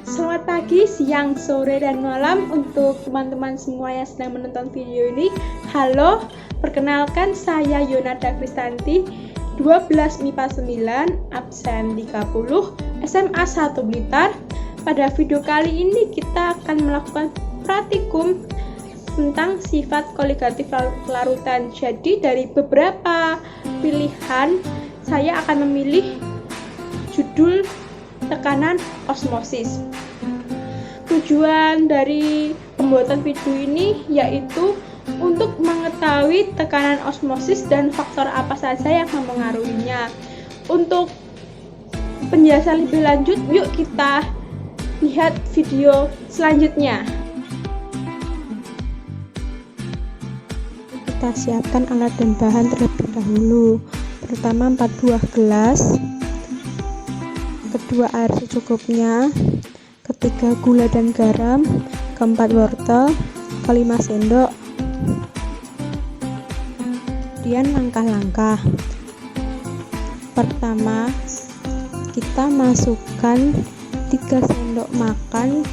Selamat pagi, siang, sore, dan malam untuk teman-teman semua yang sedang menonton video ini. Halo, perkenalkan saya Yonada Kristanti, 12 MIPA 9, absen 30, SMA 1 Blitar. Pada video kali ini kita akan melakukan praktikum tentang sifat koligatif larutan. Jadi dari beberapa pilihan, saya akan memilih judul tekanan osmosis. Tujuan dari pembuatan video ini yaitu untuk mengetahui tekanan osmosis dan faktor apa saja yang mempengaruhinya. Untuk penjelasan lebih lanjut, yuk kita lihat video selanjutnya. Kita siapkan alat dan bahan terlebih dahulu. Pertama 4 buah gelas, kedua air secukupnya, ketiga gula dan garam, keempat wortel, kelima sendok. Kemudian langkah-langkah. Pertama, kita masukkan 3 sendok makan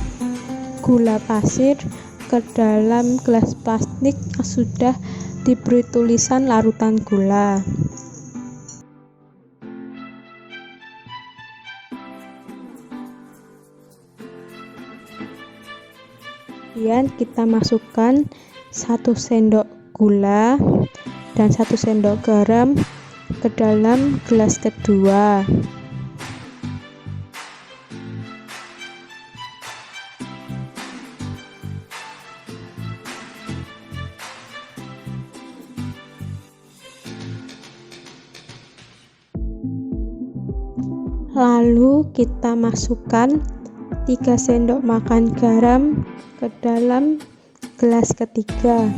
gula pasir ke dalam gelas plastik yang sudah diberi tulisan larutan gula. Kemudian kita masukkan 1 sendok gula dan 1 sendok garam ke dalam gelas kedua. Lalu kita masukkan 3 sendok makan garam ke dalam gelas ketiga.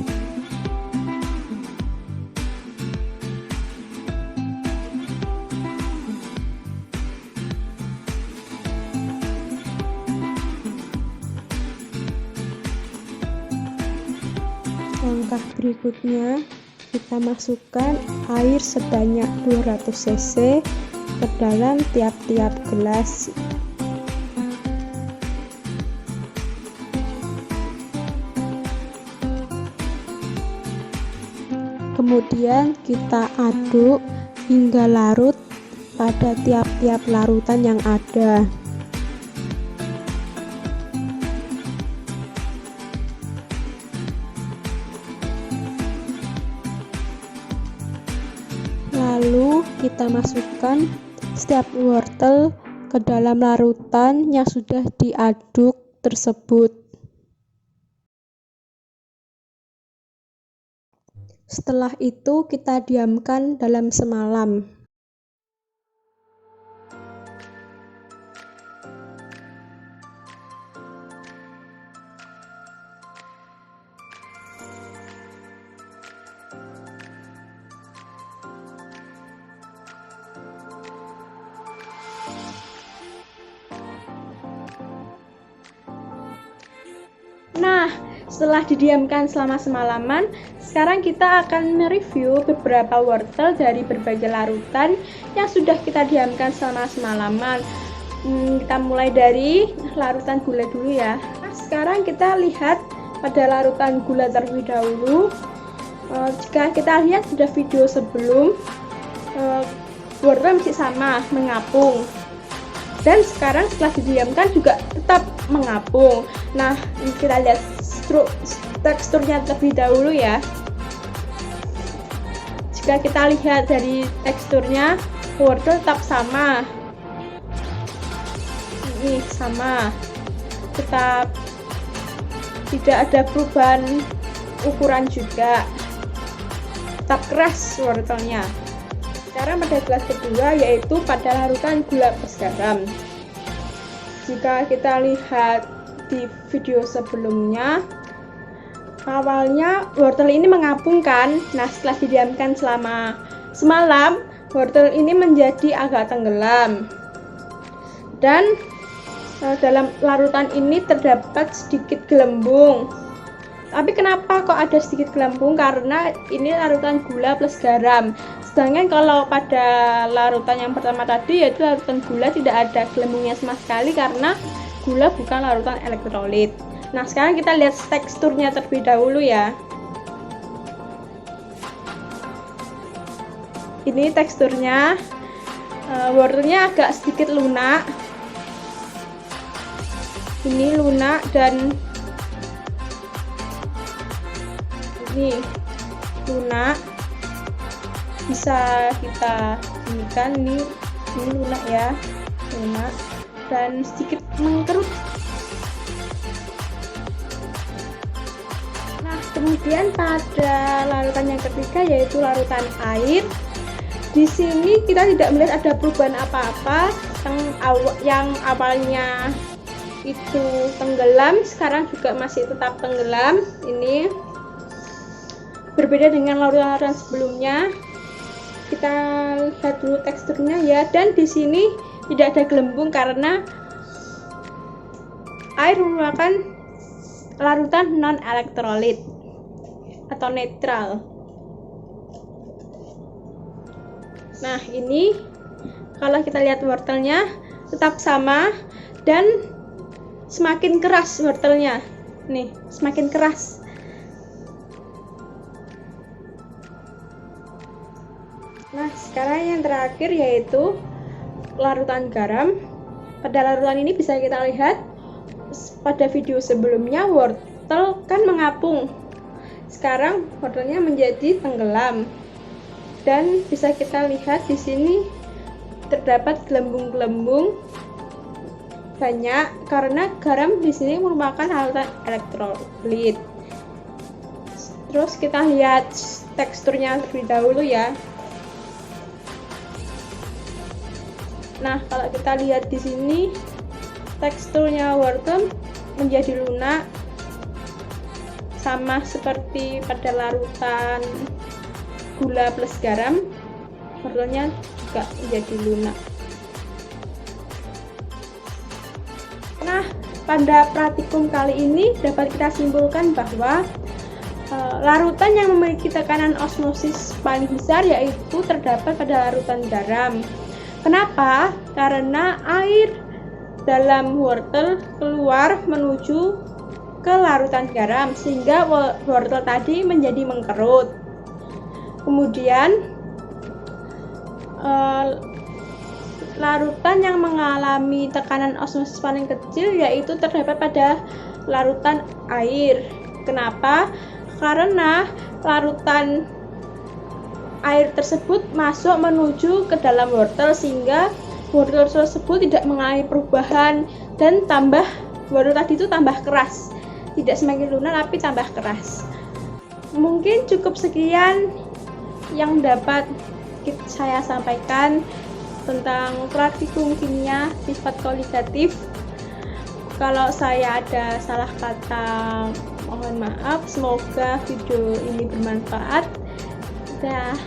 Langkah berikutnya, kita masukkan air sebanyak 200 cc ke dalam tiap-tiap gelas. Kemudian kita aduk hingga larut pada tiap-tiap larutan yang ada. Lalu kita masukkan setiap wortel ke dalam larutan yang sudah diaduk tersebut. Setelah itu kita diamkan dalam semalam. Nah, setelah didiamkan selama semalaman, sekarang kita akan mereview beberapa wortel dari berbagai larutan yang sudah kita diamkan selama semalaman. Kita mulai dari larutan gula dulu ya. Nah, sekarang kita lihat pada larutan gula terlebih dahulu. Jika kita lihat sudah video sebelum, wortel masih sama, mengapung. Dan sekarang setelah didiamkan juga tetap mengapung. Nah, kita lihat teksturnya terlebih dahulu ya. Jika kita lihat dari teksturnya, wortel tetap sama. Ini sama, tetap tidak ada perubahan ukuran juga, tetap keras wortelnya. Sekarang pada gelas kedua, yaitu pada larutan gula plus garam. Jika kita lihat di video sebelumnya, awalnya wortel ini mengapung kan. Nah, setelah didiamkan selama semalam, wortel ini menjadi agak tenggelam. Dan dalam larutan ini terdapat sedikit gelembung. Tapi kenapa kok ada sedikit gelembung? Karena ini larutan gula plus garam. Sedangkan kalau pada larutan yang pertama tadi, yaitu larutan gula, tidak ada gelembungnya sama sekali karena gula bukan larutan elektrolit. Nah, sekarang kita lihat teksturnya terlebih dahulu ya. Ini teksturnya, wortelnya agak sedikit lunak. Ini lunak dan ini lunak. Bisa kita inikan, ini lunak ya, lunak dan sedikit mengkerut. Nah, kemudian pada larutan yang ketiga yaitu larutan air. Di sini kita tidak melihat ada perubahan apa-apa. Yang awalnya itu tenggelam, sekarang juga masih tetap tenggelam. Ini berbeda dengan larutan sebelumnya. Kita lihat dulu teksturnya ya. Dan di sini tidak ada gelembung karena air merupakan larutan non elektrolit atau netral. Nah, ini kalau kita lihat wortelnya tetap sama dan semakin keras wortelnya. Nih, semakin keras. Nah, sekarang yang terakhir yaitu larutan garam. Pada larutan ini bisa kita lihat pada video sebelumnya wortel kan mengapung. Sekarang wortelnya menjadi tenggelam. Dan bisa kita lihat di sini terdapat gelembung-gelembung banyak karena garam di sini merupakan larutan elektrolit. Terus kita lihat teksturnya terlebih dahulu ya. Nah, kalau kita lihat di sini teksturnya wortel menjadi lunak sama seperti pada larutan gula plus garam, wortelnya juga menjadi lunak. Nah, pada praktikum kali ini dapat kita simpulkan bahwa larutan yang memiliki tekanan osmosis paling besar yaitu terdapat pada larutan garam. Kenapa? Karena air dalam wortel keluar menuju ke larutan garam sehingga wortel tadi menjadi mengkerut. Kemudian larutan yang mengalami tekanan osmosis paling kecil yaitu terdapat pada larutan air. Kenapa? Karena larutan air tersebut masuk menuju ke dalam wortel sehingga wortel tersebut tidak mengalami perubahan dan wortel tadi itu tambah keras. Tidak semakin lunak tapi tambah keras. Mungkin cukup sekian yang dapat saya sampaikan tentang praktikum kimia sifat koligatif. Kalau saya ada salah kata, mohon maaf. Semoga video ini bermanfaat. Dah.